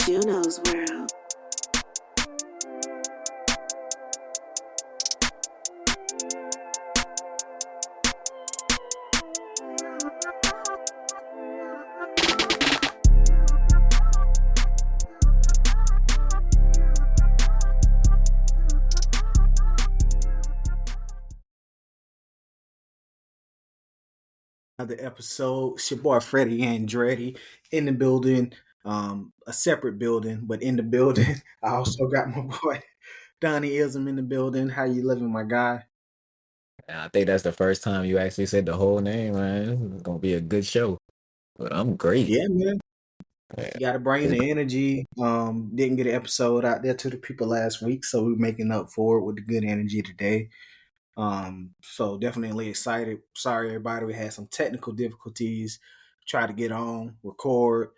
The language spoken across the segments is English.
Juno's World. Another episode. It's your boy Freddie Andretti in the building. A separate building, but in the building. I also got my boy Donnie Ism in the building. How you living, my guy? And I think that's the first time you actually said the whole name, man. It's gonna be a good show. But I'm great. Yeah, man. Yeah. You got to bring It's- the energy. Didn't get an episode out there to the people last week, so we're making up for it with the good energy today. So definitely excited. Sorry, everybody, we had some technical difficulties. Try to get on, record,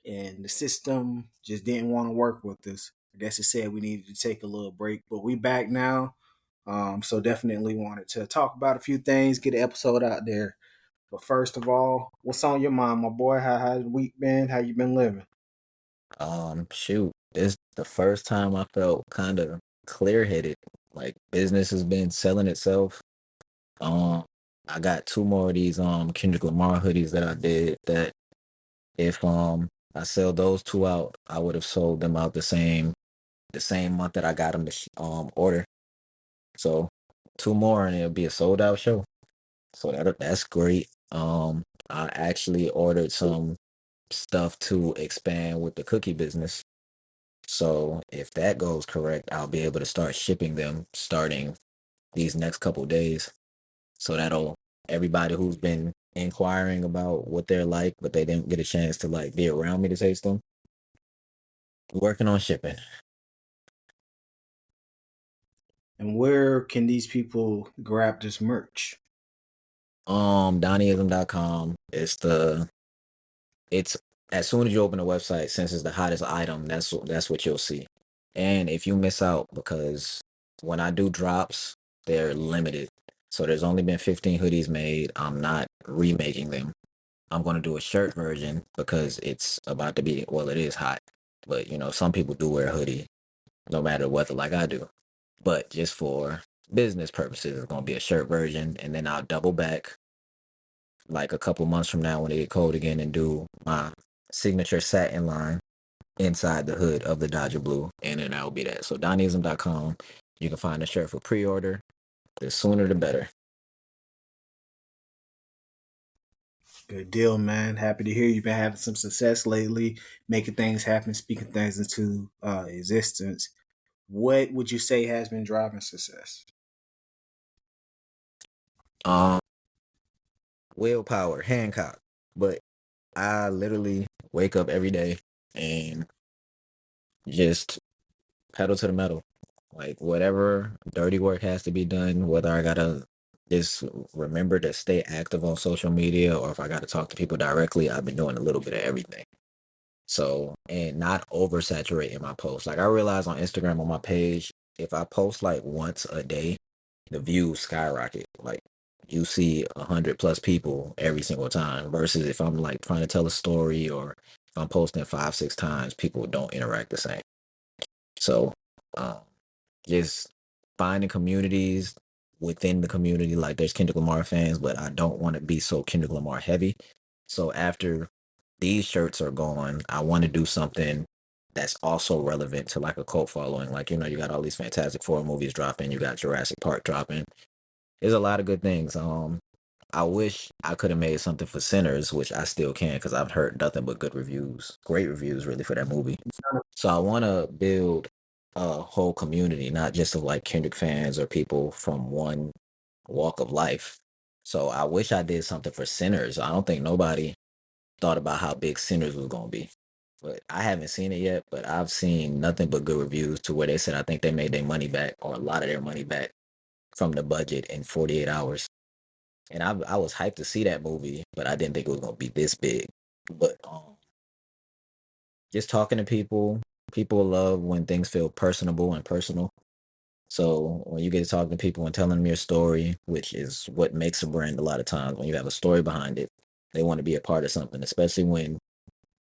and the system just didn't want to work with us. I guess it said we needed to take a little break, but we back now. So definitely wanted to talk about a few things, get an episode out there. But first of all, what's on your mind, my boy? How's the week been? How you been living? shoot. This the first time I felt kind of clear-headed. Like business has been selling itself. Um, I got two more of these Kendrick Lamar hoodies that I did that if I sell those two out, I would have sold them out the same month that I got them to order. So two more and it'll be a sold out show. So that's great. I actually ordered some stuff to expand with the cookie business. So if that goes correct, I'll be able to start shipping them starting these next couple days. So that'll everybody who's been inquiring about what they're like, but they didn't get a chance to like be around me to taste them. Working on shipping. And where can these people grab this merch? Donnieism.com is it's as soon as you open the website, since it's the hottest item, that's what you'll see. And if you miss out, because when I do drops, they're limited. So there's only been 15 hoodies made. I'm not remaking them. I'm going to do a shirt version because it's about to be, well, it is hot. But, some people do wear a hoodie no matter weather like I do. But just for business purposes, it's going to be a shirt version. And then I'll double back like a couple months from now when it get cold again and do my signature satin line inside the hood of the Dodger Blue, and then that'll be that. So Donnism.com, you can find the shirt for pre-order. The sooner the better. Good deal, man. Happy to hear you've been having some success lately, making things happen, speaking things into existence. What would you say has been driving success? Um, Willpower, Hancock. But I literally wake up every day and just pedal to the metal. Like whatever dirty work has to be done, whether I gotta just remember to stay active on social media or if I gotta talk to people directly, I've been doing a little bit of everything. So, and not oversaturating my posts. Like I realize on Instagram on my page, if I post like once a day, the views skyrocket. Like you see 100 plus people every single time versus if I'm like trying to tell a story or if I'm posting 5, 6 times, people don't interact the same. So, um, just finding communities within the community. Like there's Kendrick Lamar fans, but I don't want to be so Kendrick Lamar heavy. So after these shirts are gone, I want to do something that's also relevant to like a cult following. Like, you got all these Fantastic Four movies dropping, you got Jurassic Park dropping. There's a lot of good things. I wish I could have made something for Sinners, which I still can because I've heard nothing but good reviews, great reviews really for that movie. So I want to build a whole community, not just of like Kendrick fans or people from one walk of life. So I wish I did something for Sinners. I don't think nobody thought about how big Sinners was going to be. But I haven't seen it yet, but I've seen nothing but good reviews to where they said I think they made their money back or a lot of their money back from the budget in 48 hours. And I was hyped to see that movie, but I didn't think it was going to be this big. But just talking to people love when things feel personable and personal. So when you get to talking to people and telling them your story, which is what makes a brand a lot of times, when you have a story behind it, they want to be a part of something, especially when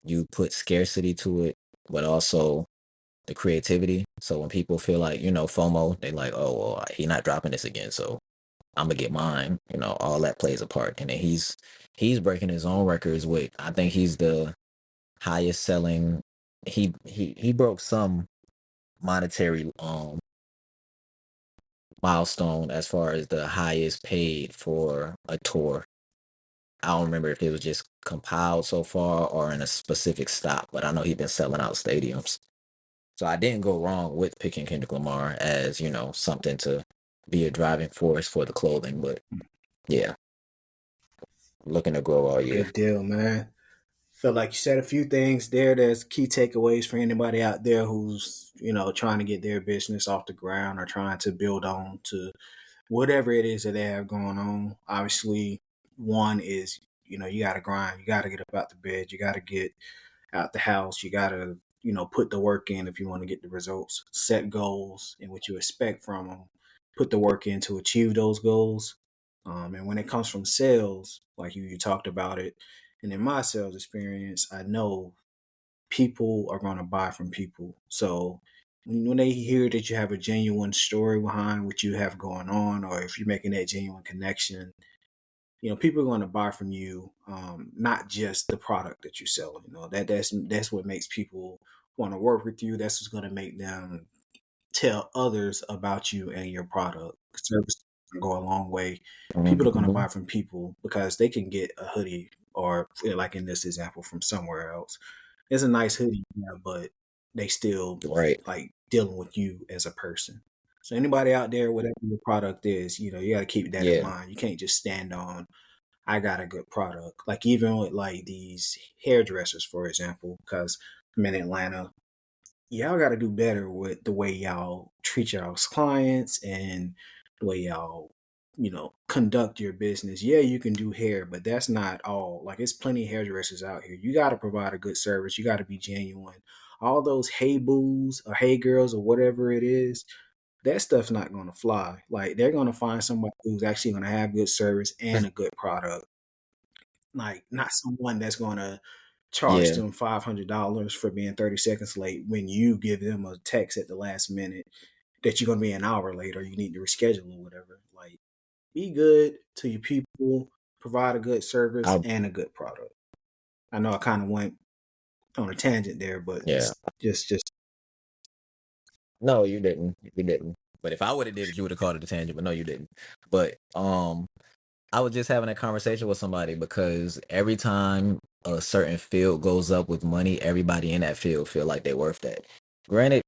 you put scarcity to it but also the creativity. So when people feel like, FOMO, they like, oh, well, he not dropping this again, so I'm gonna get mine. All that plays a part. And then he's breaking his own records with, I think he's the highest selling. He broke some monetary milestone as far as the highest paid for a tour. I don't remember if it was just compiled so far or in a specific stop, but I know he's been selling out stadiums. So I didn't go wrong with picking Kendrick Lamar as, something to be a driving force for the clothing. But yeah, looking to grow all year. Good deal, man. Feel like you said a few things there that's key takeaways for anybody out there who's, trying to get their business off the ground or trying to build on to whatever it is that they have going on. Obviously, one is, you got to grind. You got to get up out the bed. You got to get out the house. You got to, put the work in if you want to get the results. Set goals and what you expect from them. Put the work in to achieve those goals. And when it comes from sales, like you talked about it, and in my sales experience, I know people are going to buy from people. So when they hear that you have a genuine story behind what you have going on, or if you're making that genuine connection, people are going to buy from you, not just the product that you're selling. That's what makes people want to work with you. That's what's going to make them tell others about you and your product. Service can go a long way. People are going to Mhm. buy from people because they can get a hoodie or, like in this example, from somewhere else. It's a nice hoodie, yeah, but they still Right. like dealing with you as a person. So anybody out there, whatever your product is, you got to keep that in Yeah. mind. You can't just stand on, I got a good product. Like even with like these hairdressers, for example, because I'm in Atlanta, y'all got to do better with the way y'all treat y'all's clients and the way y'all, conduct your business. Yeah, you can do hair, but that's not all. Like, it's plenty of hairdressers out here. You got to provide a good service. You got to be genuine. All those hey boos or hey girls or whatever it is, that stuff's not going to fly. Like, they're going to find somebody who's actually going to have good service and a good product. Like, not someone that's going to charge Yeah. them $500 for being 30 seconds late when you give them a text at the last minute that you're going to be an hour late or you need to reschedule or whatever. Like, be good to your people, provide a good service I and a good product. I know I kind of went on a tangent there, but yeah. just No, you didn't. You didn't. But if I would have did it, you would have called it a tangent. But no, you didn't. But I was just having a conversation with somebody because every time a certain field goes up with money, everybody in that field feel like they're worth that. Granted,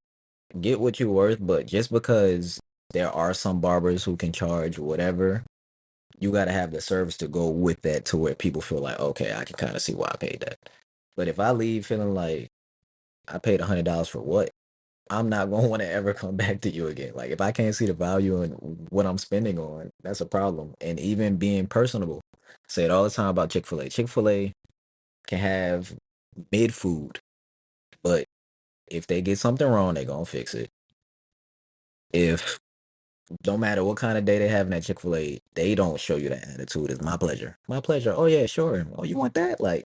get what you're worth, but just because there are some barbers who can charge whatever, you got to have the service to go with that to where people feel like, okay, I can kind of see why I paid that. But if I leave feeling like I paid $100 for what, I'm not gonna want to ever come back to you again. Like if I can't see the value in what I'm spending on, that's a problem. And even being personable, I say it all the time about Chick-fil-A. Chick-fil-A can have mid food, but if they get something wrong, they gonna fix it. If don't matter what kind of day they have in that Chick-fil-A, they don't show you that attitude. It's my pleasure. My pleasure. Oh yeah, sure. Oh, you want that? Like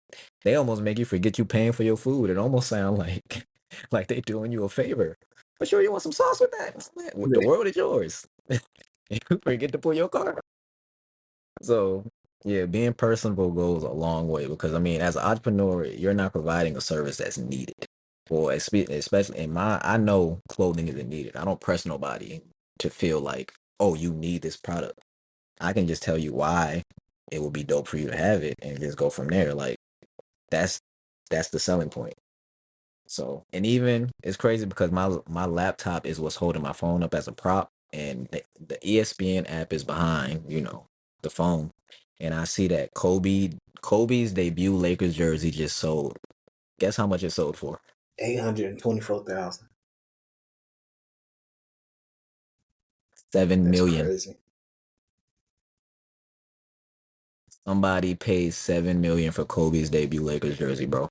they almost make you forget you paying for your food. It almost sound like like they doing you a favor. But sure, you want some sauce with that? The world is yours. You forget to pull your card. So yeah, being personable goes a long way because I mean, as an entrepreneur, you're not providing a service that's needed. Well, especially in I know clothing isn't needed. I don't press nobody to feel like, oh, you need this product. I can just tell you why it would be dope for you to have it and just go from there. Like that's that's the selling point. So, and even it's crazy because my laptop is what's holding my phone up as a prop, and the ESPN app is behind, the phone, and I see that Kobe's debut Lakers jersey just sold. Guess how much it sold for? 824,000. That's 7 million. crazy. Somebody paid 7 million for Kobe's debut Lakers jersey, bro.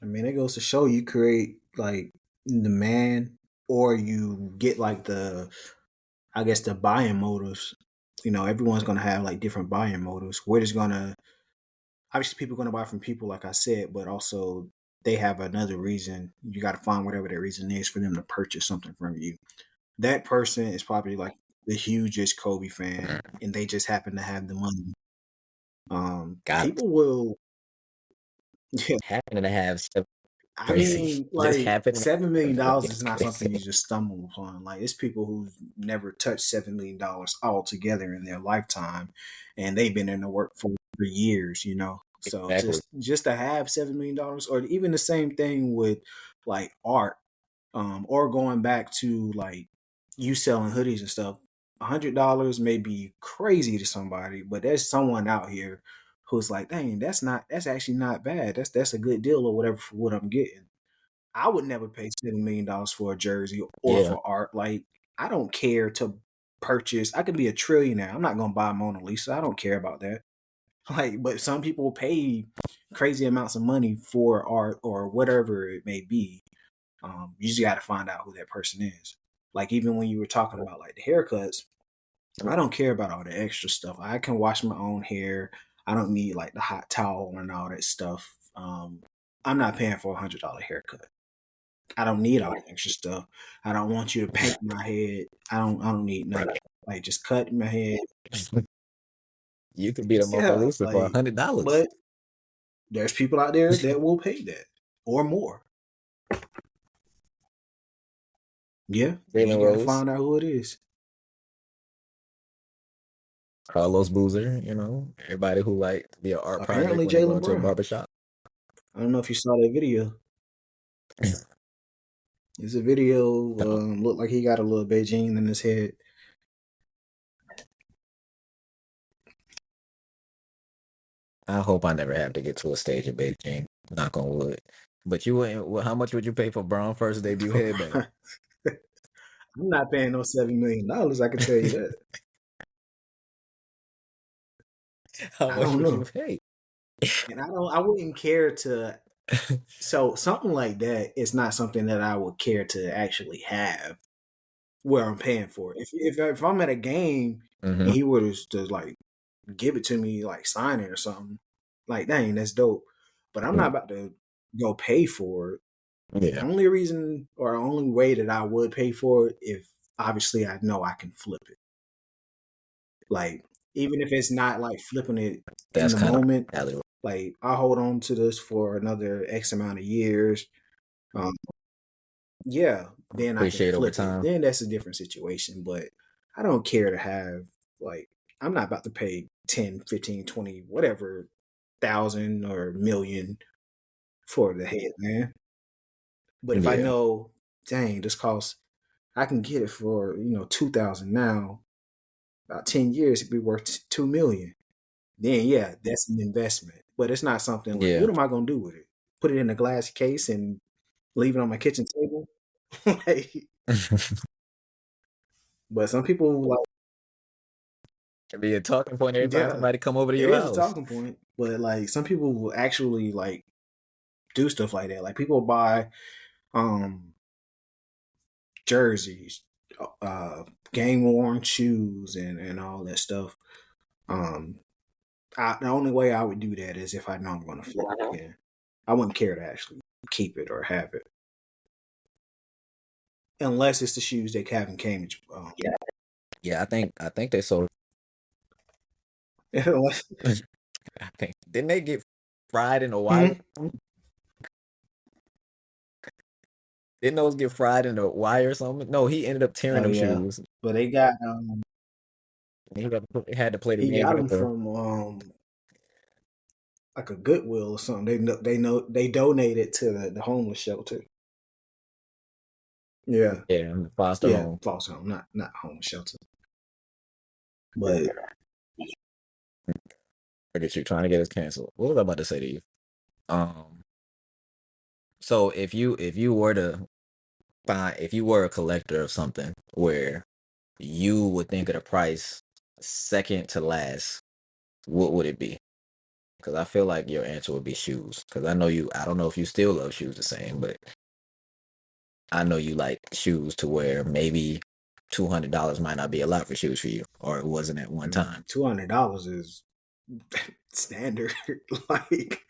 I mean, it goes to show you create like demand or you get like I guess the buying motives. Everyone's gonna have like different buying motives. We're just gonna obviously people are gonna buy from people, like I said, but also they have another reason. You got to find whatever that reason is for them to purchase something from you. That person is probably like the hugest Kobe fan, and they just happen to have the money. Got People will, yeah. happening to have stuff I crazy. mean, Just like happening $7 million is it's not something crazy. you just stumble upon. Like it's people who've never touched $7 million altogether in their lifetime, and they've been in the work for years. So Exactly. just to have $7 million, or even the same thing with like art, or going back to like you selling hoodies and stuff. $100 may be crazy to somebody, but there's someone out here who's like, dang, that's actually not bad. That's a good deal or whatever for what I'm getting. I would never pay $7 million for a jersey or Yeah. for art. Like I don't care to purchase. I could be a trillionaire. I'm not gonna buy Mona Lisa. I don't care about that. Like, but some people pay crazy amounts of money for art or whatever it may be. You just got to find out who that person is. Like even when you were talking about like the haircuts, I don't care about all the extra stuff. I can wash my own hair. I don't need like the hot towel and all that stuff. I'm not paying for $100 haircut. I don't need all the extra stuff. I don't want you to paint my head. I don't need nothing. Like just cut my head. You could be the Mona Yeah, Lisa for like $100. but there's people out there that will pay that or more. Yeah, you Jalen just got to Rose, find out who it is. Carlos Boozer, everybody who like to be an art project Apparently, when they go Jalen into a Brown. barbershop. I don't know if you saw that video. It's a video. No, Looked like he got a little Beijing in his head. I hope I never have to get to a stage in Beijing. Knock on wood. But you wouldn't. How much would you pay for Braun first debut headband? I'm not paying no $7 million. I can tell you that. How I much don't would you know, pay? and I don't. I wouldn't care to. So something like that is not something that I would care to actually have where I'm paying for it. If I'm at a game Hmm. and he were to like give it to me, like sign it or something, like dang, that's dope. But I'm not about to go pay for it. Yeah, Only reason or only way that I would pay for it if obviously I know I can flip it. Like even if it's not like flipping it in that's the kind of moment, alley. like I hold on to this for another X amount of years. Um, yeah, then I can Appreciate over flip it. time. Then that's a different situation. But I don't care to have like I'm not about to pay 10, 15, 20, whatever thousand or million for the head, man. But if I Yeah, know, dang, this costs I can get it for 2,000 now. About 10 years, it'd be worth 2 million. Then yeah, that's an investment. But it's not something like yeah. what am I gonna do with it? Put it in a glass case and leave it on my kitchen table. Like, but some people like It'd be a talking point every time yeah, somebody come over to it your is a house. talking point. But like some people will actually like do stuff like that. Like people buy um jerseys, uh game worn shoes and all that stuff. Um the only way I would do that is if I know I'm going to flip it again. I wouldn't care to actually keep it or have it, unless it's the shoes that Calvin Cambridge. Yeah, I think they sold. Unless, I think didn't they get fried in the wire? hmm? Didn't those get fried in the wire or something? No, he ended up tearing Oh them yeah, shoes. but they got Had to play the he game got in the them third. from like a Goodwill or something. They donated to the homeless shelter. Yeah, Yeah, in the foster yeah, home. foster home, not homeless shelter. But Look at you trying to get us canceled. What was I about to say to you? Um, so if you were to find if you were a collector of something where you would think of the price second to last, what would it be? Because I feel like your answer would be shoes. Because I know you. I don't know if you still love shoes the same, but I know you like shoes to where maybe $200 might not be a lot for shoes for you, or it wasn't at one time. $200 is standard. Like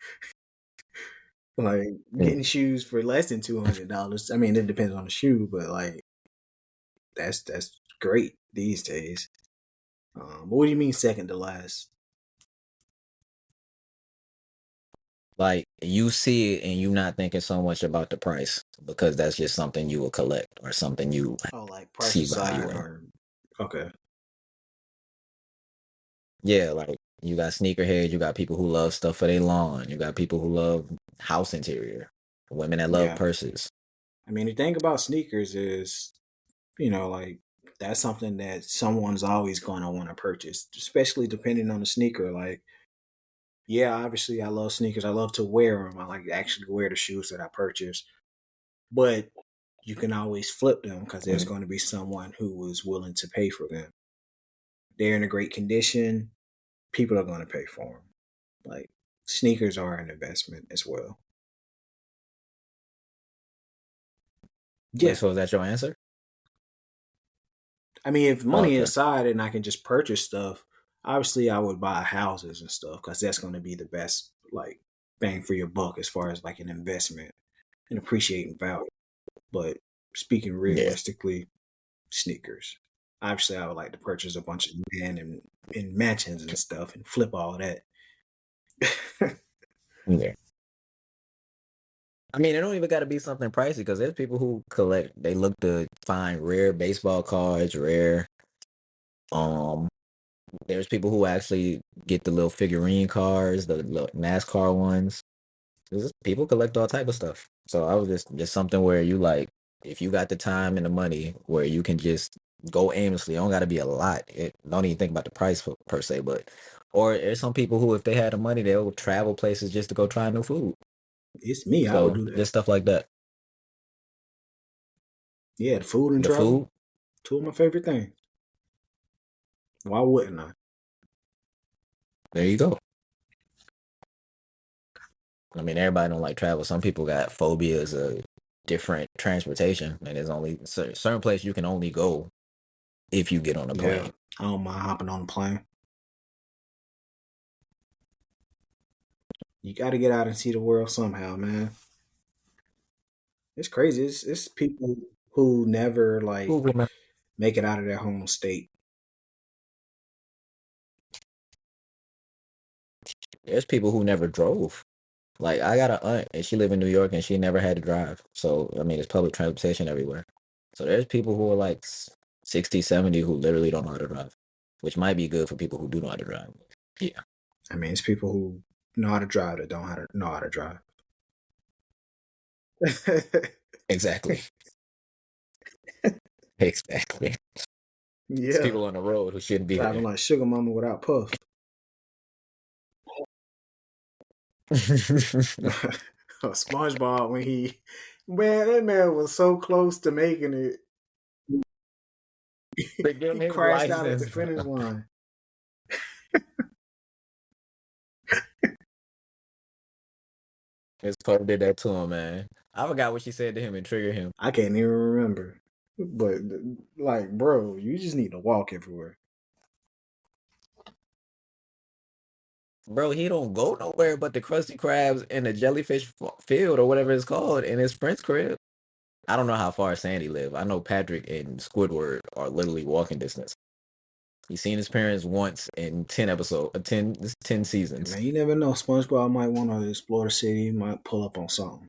Like Mm. getting shoes for less than $200. I mean, it depends on the shoe, but like that's great these days. But what do you mean second to last? Like you see it and you not thinking so much about the price because that's just something you will collect or something you Oh, like price see value aside, in. or okay, Yeah, like you got sneakerheads, you got people who love stuff for their lawn, you got people who love house interior, women that love yeah. purses. I mean, the thing about sneakers is, like that's something that someone's always going to want to purchase, especially depending on the sneaker. Like, yeah, obviously, I love sneakers. I love to wear them. I like to actually wear the shoes that I purchase, but you can always flip them because there's Mm. going to be someone who is willing to pay for them. They're in a great condition. People are going to pay for them. Like sneakers are an investment as well. Wait, Yeah. so is that your answer? I mean, if Oh, money okay. aside and I can just purchase stuff, obviously I would buy houses and stuff because that's going to be the best like bang for your buck as far as like an investment and appreciating value. But speaking Yeah. realistically, sneakers. Obviously, I would like to purchase a bunch of land and in mansions and stuff and flip all that. Yeah. I mean, it don't even got to be something pricey because there's people who collect. They look to find rare baseball cards, rare. Um, there's people who actually get the little figurine cars, the little NASCAR ones. People collect all type of stuff. So I was just something where you like, if you got the time and the money, where you can just go aimlessly. It don't got to be a lot. It don't even think about the price per se, but or there's some people who, if they had the money, they'll travel places just to go try new food. It's me. I would So do just that. stuff like that. Yeah, the food and The travel, food, two of my favorite things. Why wouldn't I? there you go. I mean, everybody don't like travel. Some people got phobias of different transportation, and there's only certain place you can only go if you get on a Yeah, plane. I don't mind hopping on a plane. You got to get out and see the world somehow, man. It's crazy. It's people who never like Google, man. make it out of their home state. There's people who never drove. Like I got an aunt and she live in New York and she never had to drive. So I mean, it's public transportation everywhere. So there's people who are like 60, 70 who literally don't know how to drive, which might be good for people who do know how to drive. Yeah, I mean, it's people who know how to drive that don't know how to drive. exactly, exactly. It's Yeah, people on the road who shouldn't be driving there. like Sugar Mama without puff. SpongeBob when he, man, that man was so close to making it. They give him He his crashed out at the license. finish line. His Pope did that to him, man. I forgot what she said to him and triggered him. I can't even remember. But like, bro, you just need to walk everywhere. Bro, he don't go nowhere but the Krusty Krabs and the jellyfish field or whatever it's called in his friend's crib. I don't know how far Sandy live. I know Patrick and Squidward are literally walking distance. He's seen his parents once in 10 And seasons. man, you never know. SpongeBob might want to explore the city. He might pull up on something.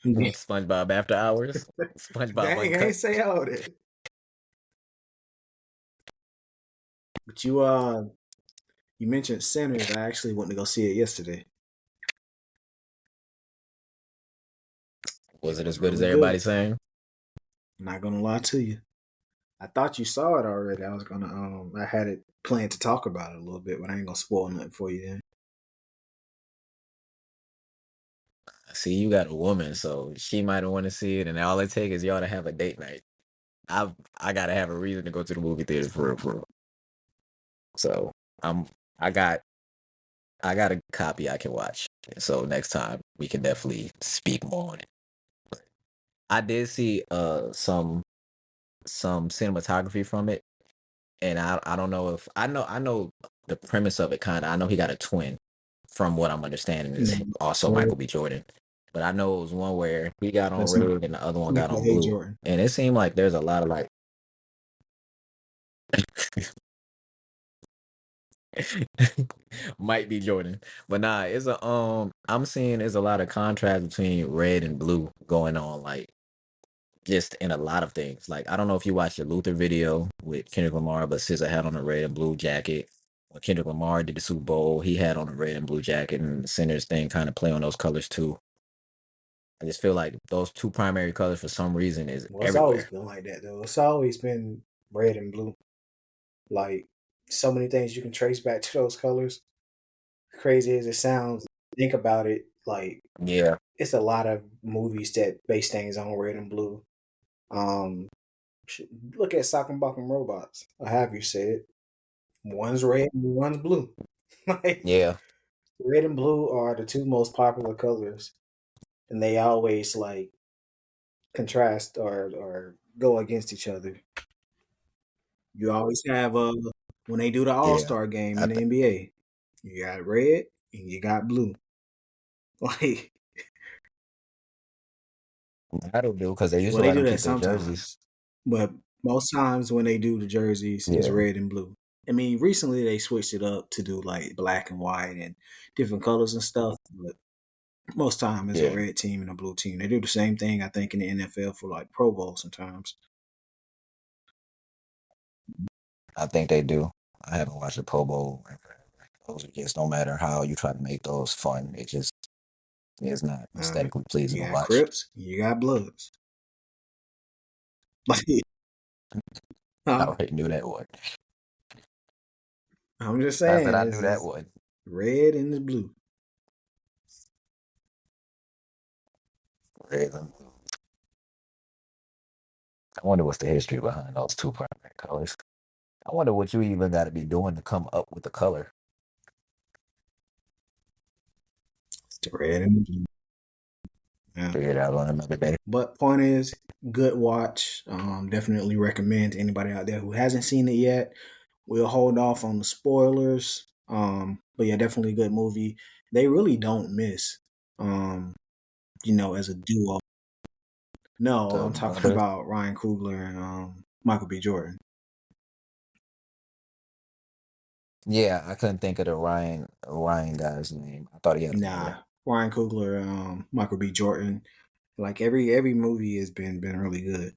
SpongeBob After Hours. SpongeBob Dang, I Uncut. ain't say all that. But you mentioned Sinners. I actually went to go see it yesterday. Was It it as was good as really good. everybody's saying? I'm not gonna lie to you. I thought you saw it already. I had it planned to talk about it a little bit, but I ain't gonna spoil nothing for you then. See, you got a woman, so she might want to see it, and all it takes is y'all to have a date night. I gotta have a reason to go to the movie theater for real, for real. So I'm I got I got a copy I can watch. So next time we can definitely speak more on it. I did see some cinematography from it, and I don't know if I know the premise of it kind of. I know he got a twin, from what I'm understanding, is No, also Michael B. Jordan. But I know it was one where he got on that's red and the other one got Michael on A. blue. Jordan. And it seemed like there's a lot of like might be Jordan. But nah, it's a I'm seeing there's a lot of contrast between red and blue going on, like just in a lot of things. Like I don't know if you watched the Luther video with Kendrick Lamar, but SZA had on a red and blue jacket. When Kendrick Lamar did the Super Bowl, he had on a red and blue jacket, and the Sinners thing kind of play on those colors too. I just feel like those two primary colors for some reason is Well, it's always everywhere. been like that though. It's always been red and blue. Like so many things you can trace back to those colors. Crazy as it sounds, think about it. Like Yeah, it's a lot of movies that base things on red and blue. Um, Look at Sock and Balkan Robots. Or have you said one's red and one's blue? Like yeah, red and blue are the two most popular colors, and they always like contrast or go against each other. You always have when they do the All yeah. Star game I in the think NBA, you got red and you got blue. Like, that'll do because they well, usually they let do them that keep their jerseys. sometimes, but most times when they do the jerseys, it's Yeah, red and blue. I mean, recently they switched it up to do like black and white and different colors and stuff, but most time it's a yeah. red team and a blue team. They do the same thing, I think, in the NFL for like Pro Bowl sometimes. I think they do. I haven't watched the Pro Bowl. Those are just no matter how you try to make those fun, it just is not aesthetically pleasing You to got watch. Crips, you got Bloods. Like, I huh? already knew that one. I'm just I said saying, I this knew that is one. red and the blue. Raven. I wonder what's the history behind those two primary colors. I wonder what you even got to be doing to come up with the color. It's the red and the blue. Yeah. Figure it out on another day. But point is, good watch. Definitely recommend to anybody out there who hasn't seen it yet. We'll hold off on the spoilers. But yeah, definitely a good movie. They really don't miss. Um, as a duo. No, The I'm talking brothers. about Ryan Coogler and Michael B. Jordan. Yeah, I couldn't think of the Ryan guy's name. I thought he had a brother. Nah, Ryan Coogler, Michael B. Jordan. Like every movie has been really good.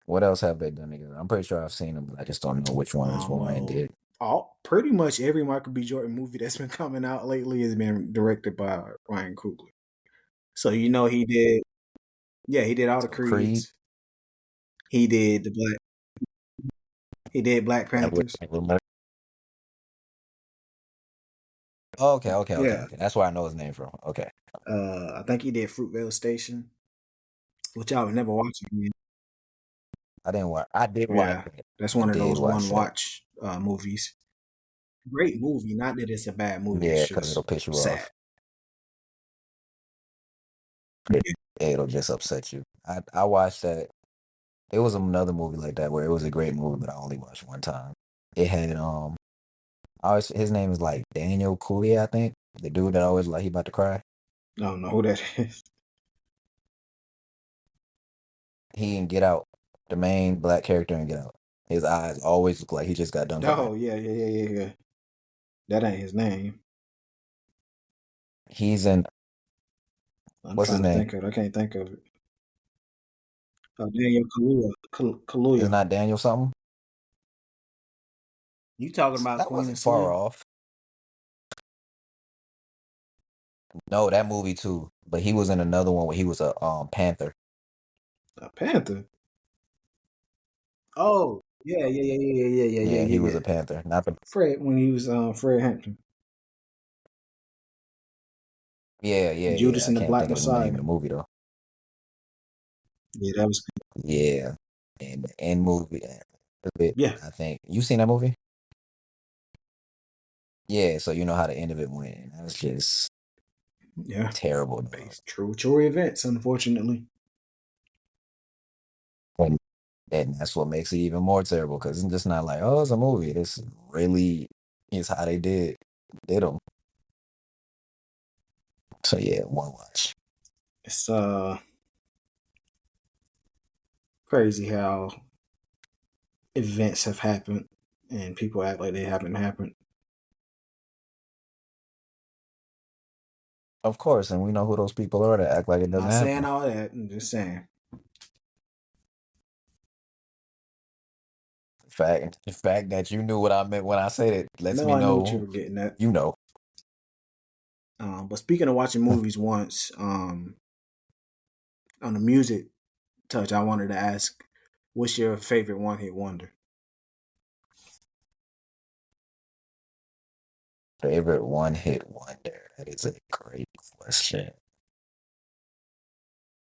What else have they done together? I'm pretty sure I've seen them, but I just don't know which ones Ryan Well, did. all pretty much every Michael B. Jordan movie that's been coming out lately has been directed by Ryan Coogler. So he did. Yeah, he did all the So Creed, Creeds. He did the Black. He did Black that was Panthers. okay, okay, okay, Yeah. okay. That's where I know his name from. Okay. I think he did Fruitvale Station, which I would never watch again. I didn't watch. I did watch Yeah, that. that's I one of did those one watch that. watch movies. Great movie. Not that it's a bad movie. It's Yeah, because it'll just piss you sad. off. Yeah, it'll just upset you. I watched that. It was another movie like that where it was a great movie, but I only watched one time. It had always his name is like Daniel Cooley, I think. The dude that always like he about to cry. I don't know who that is. He in Get Out, the main black character in Get Out. His eyes always look like he just got done crying. Oh yeah, yeah, yeah, yeah, yeah. That ain't his name. He's in I'm what's his trying to name? think of it. I can't think of it. Daniel Kaluuya. It's Kaluuya. not Daniel something. You talking about That Queen and wasn't far Slim? off. No, that movie too. But he was in another one where he was a panther. A Panther. Oh yeah, yeah, yeah, yeah, yeah, yeah, yeah, Yeah, he yeah, was yeah. a panther. Not the Fred when he was Fred Hampton. yeah. Judas I and the can't Black think of the name of Messiah. the movie though. Yeah, that was good. Yeah. And the end movie Yeah, I think. You seen that movie? Yeah, so you know how the end of it went. And that was just yeah. terrible, dog. Based true events, unfortunately. And that's what makes it even more terrible because it's just not like, oh, it's a movie. It's really is how they did them. So yeah, one watch. It's crazy how events have happened and people act like they haven't happened. Of course, and we know who those people are that act like it doesn't Not saying happen. all that. I'm just saying. The fact that you knew what I meant when I said it lets No, me I knew what you know were getting at. you know. But speaking of watching movies once, on the music touch, I wanted to ask, what's your favorite one hit wonder? Favorite one hit wonder. That is a great question.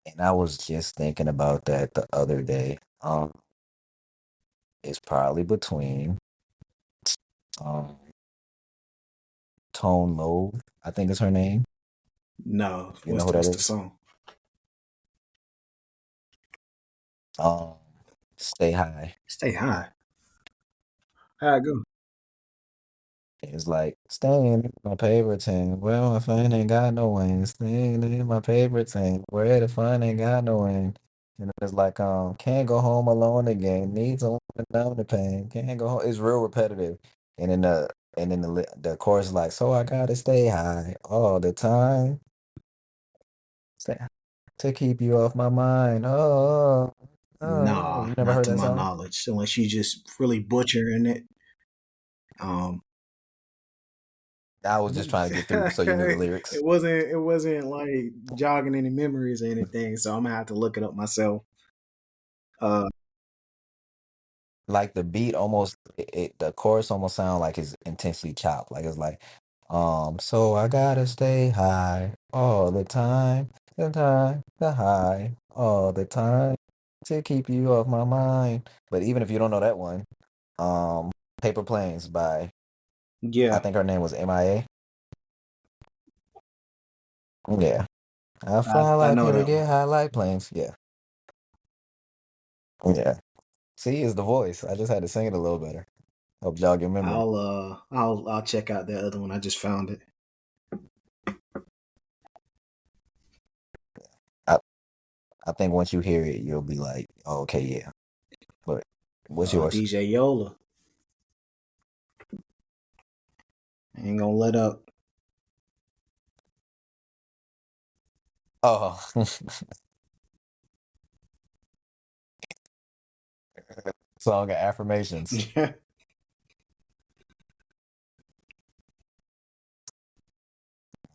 And I was just thinking about that the other day. It's probably between um Tone Low, I think is her name. No, You know who that what's the is? song? Um Stay High. Stay High. How I go? It's like staying in my paper team. Well, my fun ain't got no end. Staying in my paper team. Where the fun ain't got no end. And it's like can't go home alone again. Need someone to numb the pain. Can't go home. It's real repetitive. And then the chorus is like, so I gotta stay high all the time. Stay high to keep you off my mind. Oh, Nah, you never not heard to that my song? knowledge. Unless you just really butchering it. Um, I was just trying to get through so you knew the lyrics. it wasn't like jogging any memories or anything. So I'm gonna have to look it up myself. Uh, Like the beat almost the chorus almost sound like it's intensely chopped. Like it's like, so I gotta stay high all the high all the time to keep you off my mind. But even if you don't know that one, um, Paper Planes by I yeah, think her name was MIA. Yeah. I fly I like know here, that get one. high like planes. Yeah. Yeah. See, is the voice. I just had to sing it a little better. Help jog your memory. I'll check out that other one. I just found it. I, I think once you hear it, you'll be like, oh, okay, yeah. But what's yours? DJ Yola. Ain't gonna let up. Oh, song of affirmations. That's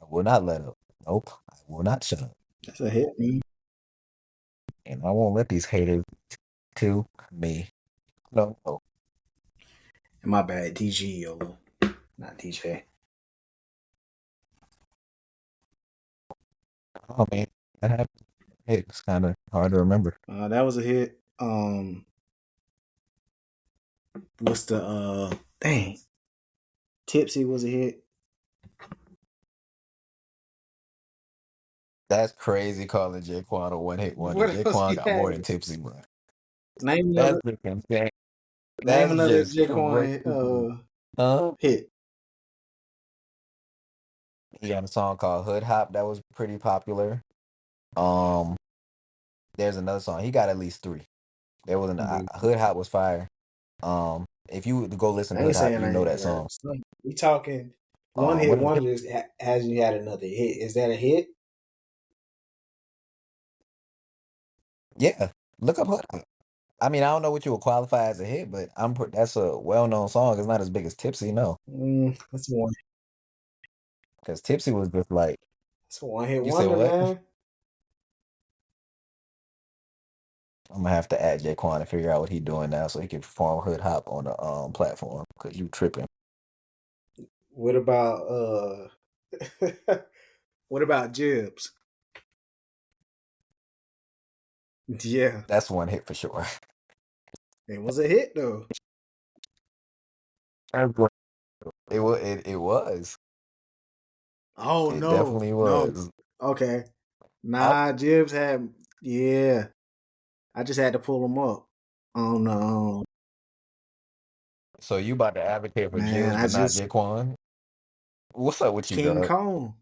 I will not let up. Nope. I will not shut up. a hit, man. And I won't let these haters to me. No, no. My bad, DJ Yola, not DJ. Oh, man. That happened. It's kind of hard to remember. That was a hit. What's the dang? Tipsy was a hit. That's crazy calling J-kwon a one-hit wonder. What else J-kwon you got more than had? Tipsy, bro. Name That's another. just insane. Name That's another just crazy. J-kwon Huh? hit. He got a song called Hood Hop that was pretty popular. Um, there's another song. He got at least three. There was Hood Hop was fire. If you go listen I to ain't Hood Hop, saying you I know ain't that heard. song. So we talking one hit What is wonder. Hasn't had another hit? Is that a hit? Yeah, look up Hood Hop. I mean, I don't know what you would qualify as a hit, but that's a well-known song. It's not as big as Tipsy, no, That's one. because Tipsy was just like That's a one hit you said wonder, what? man. I'm gonna have to add J-kwon and figure out what he doing now so he can perform Hood Hop on the platform because you tripping. What about what about Jibs? Yeah, That's one hit for sure. it was a hit though. That's one- it was. Oh It no, definitely no. was. Okay, I nah. Jibs had. Yeah, I just had to pull him up on. So you about to advocate for Man, Jibs I but not just J-kwon? What's up with you, King dog? Kong.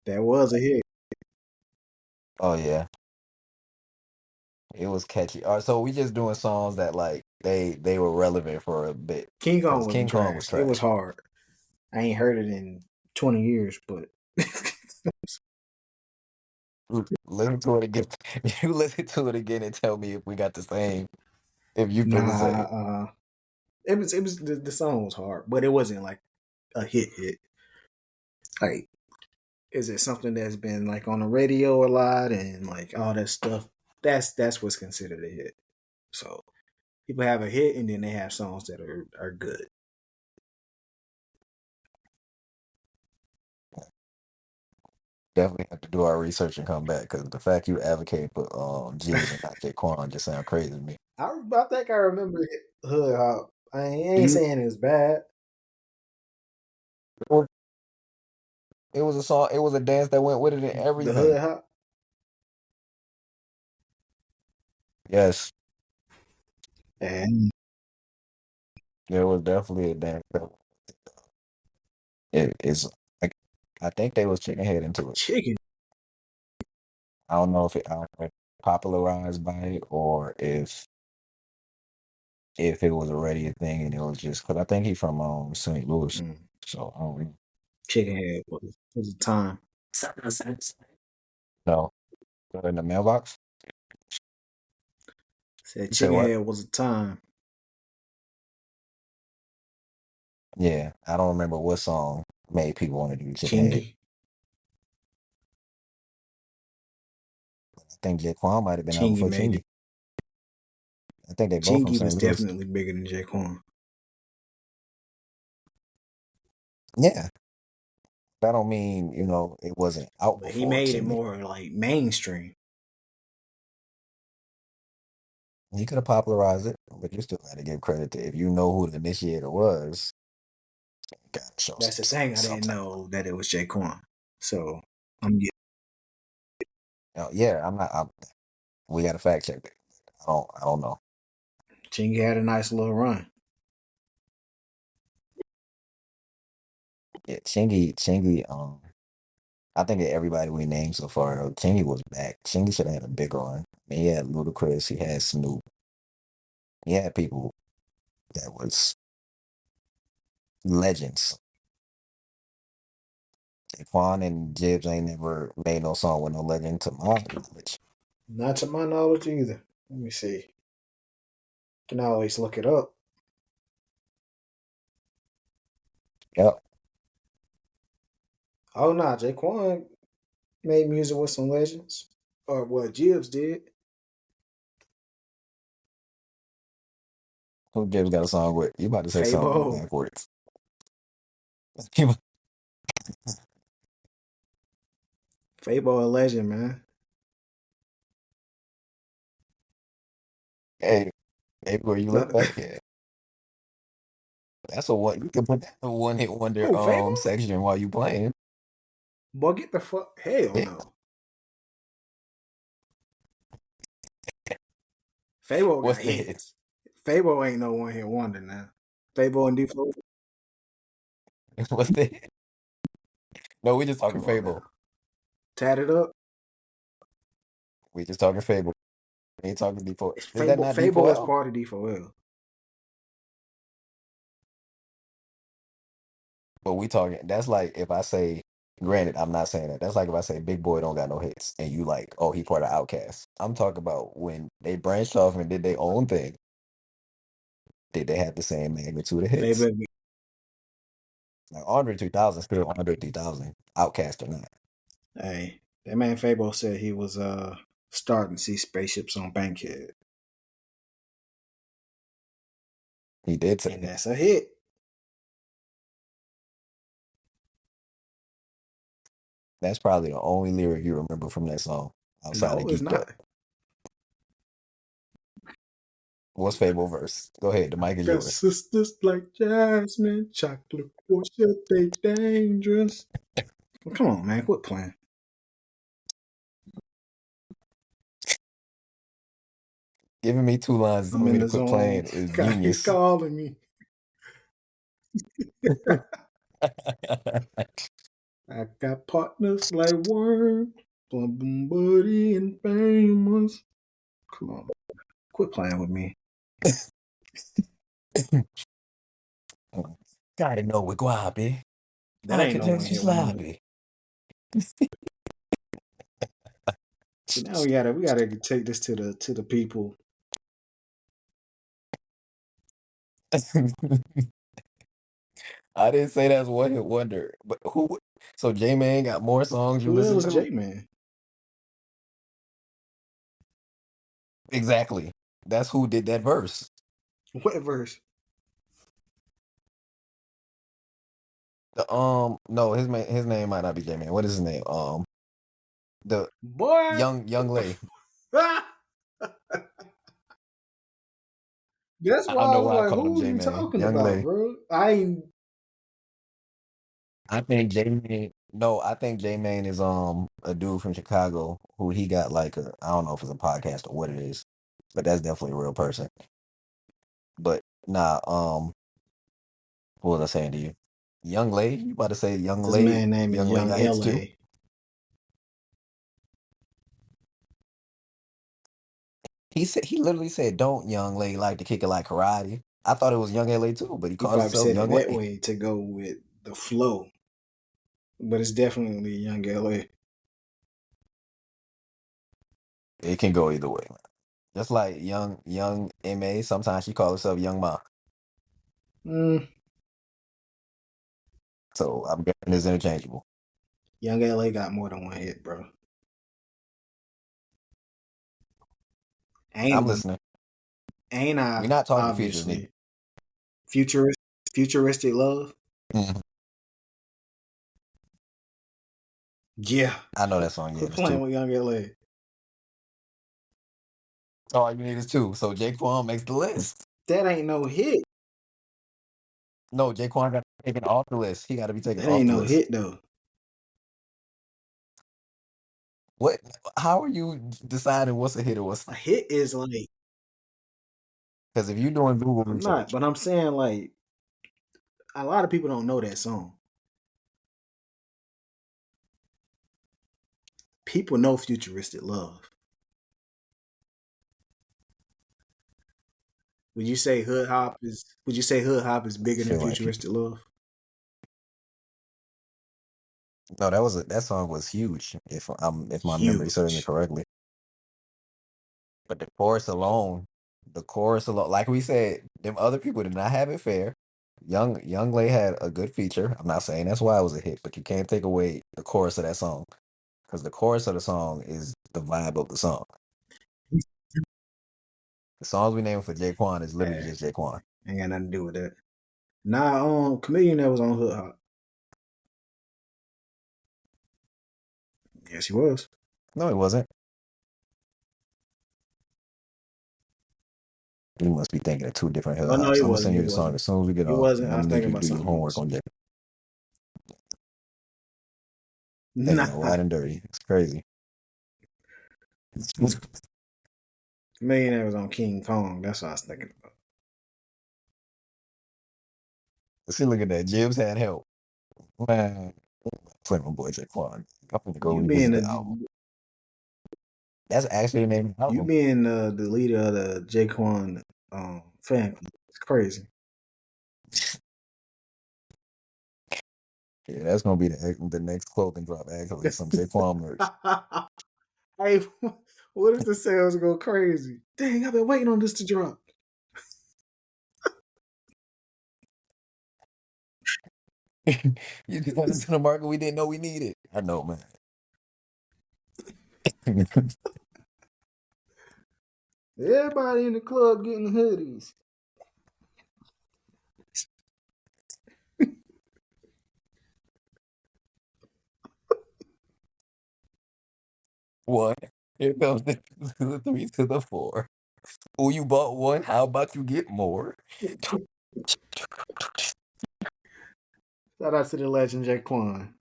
That was a hit. Oh yeah, it was catchy. All right, so we just doing songs that like they were relevant for a bit King Kong because wasn't King Kong was trash. It was trash. hard. I ain't heard it in 20 years, but Listen to it again. You listen to it again and tell me if we got the same. If you feel the nah, same. it was the song was hard, but it wasn't like a hit. Like, is it something that's been like on the radio a lot and like all that stuff? That's what's considered a hit. So people have a hit and then they have songs that are good. Definitely have to do our research and come back because the fact you advocate for Jibs and not J-kwon just sound crazy to me. I think I remember Hood Hop. I ain't You, saying it was bad. it was a song. It was a dance that went with it and The Hood everything. Hop Yes, and there was definitely a dance. It's like I think they was chicken head into it. Chicken. I don't know if I don't know if popularized by it or if it was already a thing and it was just because I think he from St. Louis, Mm, so I don't really chicken head was a time. know. But in the mailbox, Said you said chicken what? head was a time. Yeah, I don't remember what song made people want to do chicken head. Chingy. I think J-kwon might have been out Chingy before made Chingy. it. I think they both from Chingy St. was Louis. definitely bigger than J-Kwon. Yeah, that don't mean it wasn't out But he before made it Chingy. more like mainstream. He could have popularized it, but you still got to give credit to if you know who the initiator was. Got to show That's the some thing. I some didn't type of. know that it was J-Kwon. So I'm getting Yeah, I'm not. We got to fact check that. I don't know. Chingy had a nice little run. Yeah, Chingy. I think that everybody we named so far, though, Chingy was back. Chingy should have had a big run. I mean, he had Ludacris, he had Snoop, he had people that was legends. Quan and Jibbs ain't never made no song with no legend to my knowledge. Not to my knowledge either. Let me see. Can always look it up. Yep. Oh nah, J-Kwon made music with some legends. Or what Jibbs did. Who Jibbs got a song with? You about to say something Fabo. backwards. Fabo a legend, man. Hey, maybe where you live Look. at? Yeah. That's a one. You can put that in a one hit wonder Who, Fabo? section while you playing. Boy, get the fuck. Hell Yeah. no. Fabo got What's the hit? hits. Fabo ain't no one hit wonder now. Fabo and D4. What's the hit? No, we just talking Come on Fable. now. Tat it up. We just talking Fable. We ain't talking D4. Is that Fabo, not Fabo is D4L? part of D4L. But we talking. That's like if I say. Granted, I'm not saying that. That's like if I say Big Boy don't got no hits, and you like, oh, he part of Outkast. I'm talking about when they branched off and did their own thing. Did they have the same magnitude of hits? Fabo, Like Andre 3000 still Andre 3000, Outkast or not. hey, that man Fabo said he was starting to see spaceships on Bankhead. He did say And that. that's a hit. That's probably the only lyric you remember from that song outside of No, it's Geeked Up. not. What's Fable verse? Go ahead, the mic is Got yours. sisters like Jasmine, chocolate Portia, they dangerous. Well, come on, man, quit playing. Giving me 2 lines I'm telling me in to the quit zone. playing is God, he's genius. calling me. I got partners like Worm, Boom Buddy, and Famous. Come on, quit playing with me. Gotta know with Guapi. That I ain't could no one just be hit wonder. sloppy. See, now we gotta take this to the people. I didn't say that's one hit wonder, but who? So J Man got more songs you Who listen else, to? J Man? Exactly. That's who did that verse. What verse? The no, his name might not be J Man. What is his name? The Boy, young Lay. that's I why don't I know was why I like, called him "Who are J you Man. talking Young about, Lay. bro?" I ain't. I think J Man. No, I think J Man is a dude from Chicago who he got like a, I don't know if it's a podcast or what it is, but that's definitely a real person. But nah, what was I saying to you? Young Lay? You about to say This man name is Young Lay Young got hits too? L.A. He literally said, "Don't Young Lay like to kick it like karate." I thought it was Young LA too, but he He calls probably himself said it Young that Lay. way to go with the flow, but it's definitely Young L.A. It can go either way. Just like young MA, sometimes she calls herself Young Ma. Mm, So I'm guessing it's interchangeable. Young L.A. got more than one hit, bro. I'm Ain't listening. ain't We're I not talking features neither. obviously futuristic love? Mhm. Yeah, I know that song, yeah, quit that's playing two. with Young L.A. All you need is two. So J-Kwon makes the list. That ain't no hit. No, J-Kwon got taken off the list. He got to be taken That off ain't the no list. hit though. What? How are you deciding what's a hit or what's A not? hit is like Because if you're doing Google I'm not, research, but I'm saying like a lot of people don't know that song. People know futuristic love. Would you say Hood Hop is? Would you say Hood Hop is I bigger than feel like people. futuristic love? No, that song was huge. If my memory serves me Huge. correctly. But the chorus alone, like we said, them other people did not have it fair. Young Lay had a good feature. I'm not saying that's why it was a hit, but you can't take away the chorus of that song because the chorus of the song is the vibe of the song. The songs we named for J-Kwon is literally Yeah, just J-Kwon. ain't got nothing to do with that. Nah, Chameleon that was on Hood Hop. Yes, he was. No, it wasn't. You must be thinking of two different hip Oh no, hops. he I'm gonna wasn't. send He you the song wasn't. as soon as we get He off, wasn't. and I I'm was gonna need thinking you to about do your something homework else. on J. Taking it Nah, wide and dirty. It's crazy. Chameleon that was on King Kong. That's what I was thinking about. See, look at that. Jibs had help. Man, play my boy J-Kwon. I'm gonna go You being revisit a the album. That's actually the name of the you album. being the leader of the J-Kwon fan club. It's crazy. Yeah, that's gonna be the next clothing drop. Actually, some J-Kwon merch. Hey, what if the sales go crazy? Dang, I've been waiting on this to drop. You just went into the market we didn't know we needed. I know, man. Everybody in the club getting hoodies. One. Here comes the, to the three to the four. Oh, you bought one. How about you get more? Shout out to the legend J-Kwon.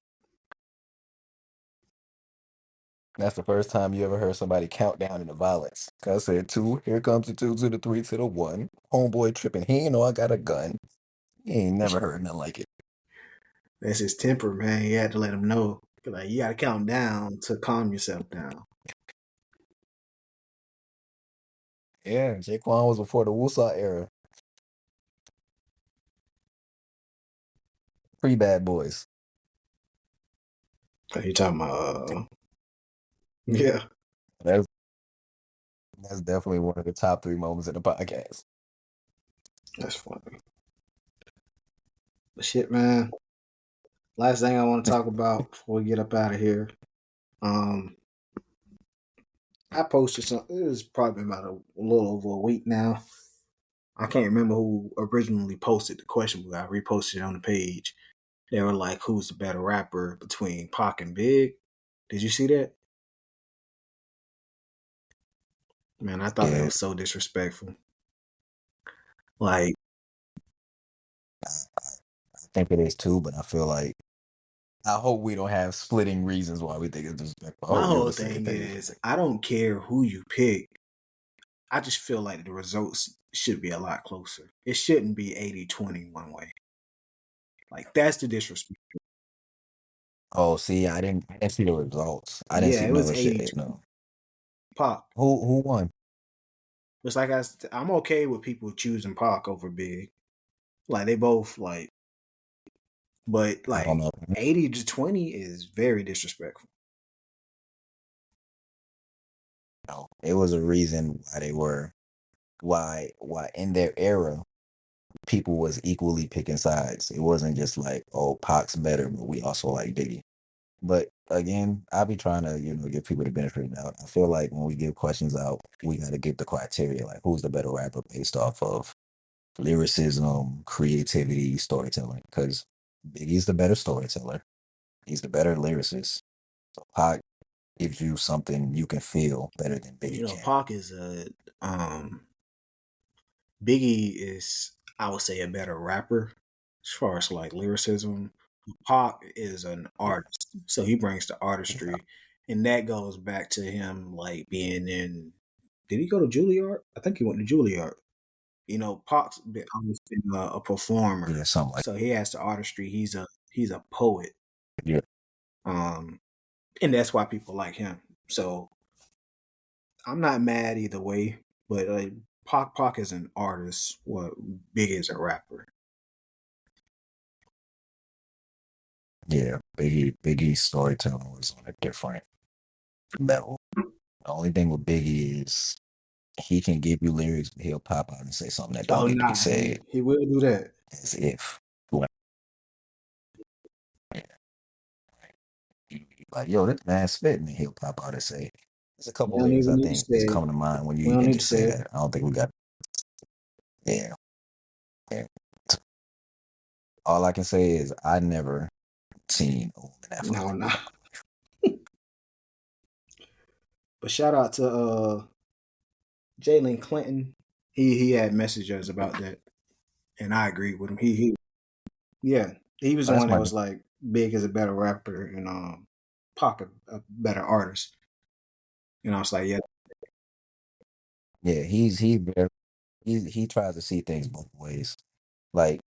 That's the first time you ever heard somebody count down into violence. 'Cause I said two, here comes the two to the three to the one. Homeboy tripping. He ain't know I got a gun. He ain't never heard nothing like it. That's his temper, man. You had to let him know. Like, you got to count down to calm yourself down. Yeah, J-kwon was before the Wusa era. Pre Bad Boys. So you talking about, yeah, That's that's definitely one of the top three moments in the podcast. that's funny. But shit, man. Last thing I want to talk about before we get up out of here. I posted something. It was probably about a little over a week now. I can't remember who originally posted the question, but I reposted it on the page. They were like, "Who's the better rapper between Pac and Big?" Did you see that? Man, I thought that Yeah, was so disrespectful. Like, I think it is too, but I feel like I hope we don't have splitting reasons why we think it's disrespectful. I my hope we on whole the same thing page. is, I don't care who you pick. I just feel like the results should be a lot closer. It shouldn't be 80-20 one way. Like, that's the disrespect. Oh, see, I didn't see the results. I didn't Yeah, see it none of was the shit. 80 No. Pac. Who won? It's like I'm okay with people choosing Pac over Big. Like, they both, like, but I don't like know. 80-20 is very disrespectful. No. It was a reason why they were why in their era people was equally picking sides. It wasn't just like, oh, Pac's better, but we also like Biggie. But again, I'll be trying to, give people the benefit of the doubt. I feel like when we give questions out, we got to give the criteria, like who's the better rapper based off of lyricism, creativity, storytelling. Because Biggie's the better storyteller. He's the better lyricist. So Pac gives you something you can feel better than You Biggie know, can. Pac is Biggie is, I would say, a better rapper as far as like lyricism. Pac is an Yeah. artist, so he brings the Yeah. artistry, and that goes back to him like being in. Did he go to Juilliard? I think he went to Juilliard. You know, Pac's always been a performer, Yeah, something like so he has the artistry. He's a poet, that. Yeah. um, and that's why people like him. So I'm not mad either way, but Pac is an artist. What Big is a rapper. Yeah. Biggie's storytelling was on a different level. The only thing with Biggie is he can give you lyrics, but he'll pop out and say something that don't Oh need to be nah, said he will do that. as if like, yo, this man spitting, and he'll pop out and say, there's a couple We don't lyrics even I need to think say just it. come to mind when you We don't even need to just say say it. that. I don't think we got, yeah. Yeah. All I can say is I never seen a woman that fine No, in nah. my life. But shout out to Jalen Clinton. He had messages about that, and I agreed with him. Yeah, he was Oh, the that's one that my was like Big is a better rapper and Pac a better artist. And I was like, yeah, yeah. He tries to see things both ways. Like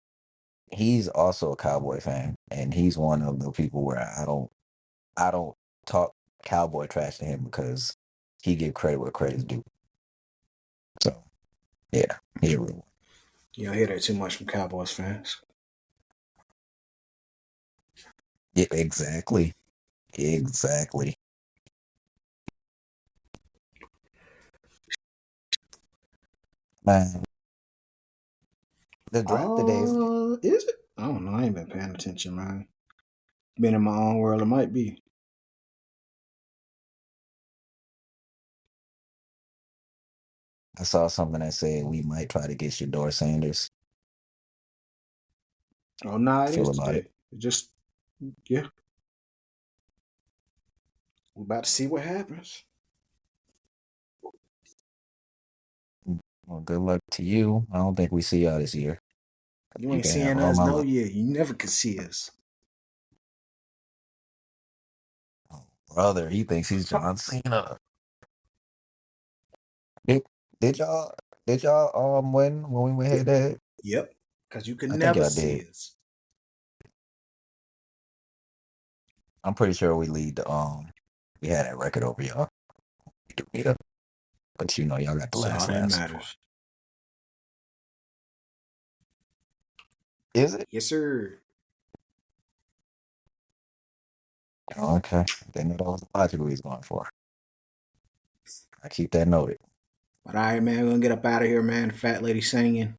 he's also a Cowboy fan, and he's one of the people where I don't talk Cowboy trash to him because he give credit where credit's due. So yeah, he a real one. you don't hear that too much from Cowboys fans. Yeah, exactly, exactly. Man, the draft today is. Is it? I don't know. I ain't been paying attention, man. Been in my own world. It might be. I saw something that said we might try to get Shador Sanders. Oh, nah, it is Feel about it. today. It just, yeah, we're about to see what happens. Well, good luck to you. I don't think we see y'all this year. You You ain't can have seeing all us my no love. year. You never could see us. Brother, he thinks he's John Cena. Did, did y'all win when we went head to head? Yep, because you could I think never y'all see did. us. I'm pretty sure we we had that record over y'all. We do beat up, but you know y'all got the That's all last that laugh so far. matters. Is it? Yes, sir. Oh, okay. Didn't know that was the logic we was going for. I keep that noted. But all right, man, we're gonna get up out of here, man. Fat lady singing.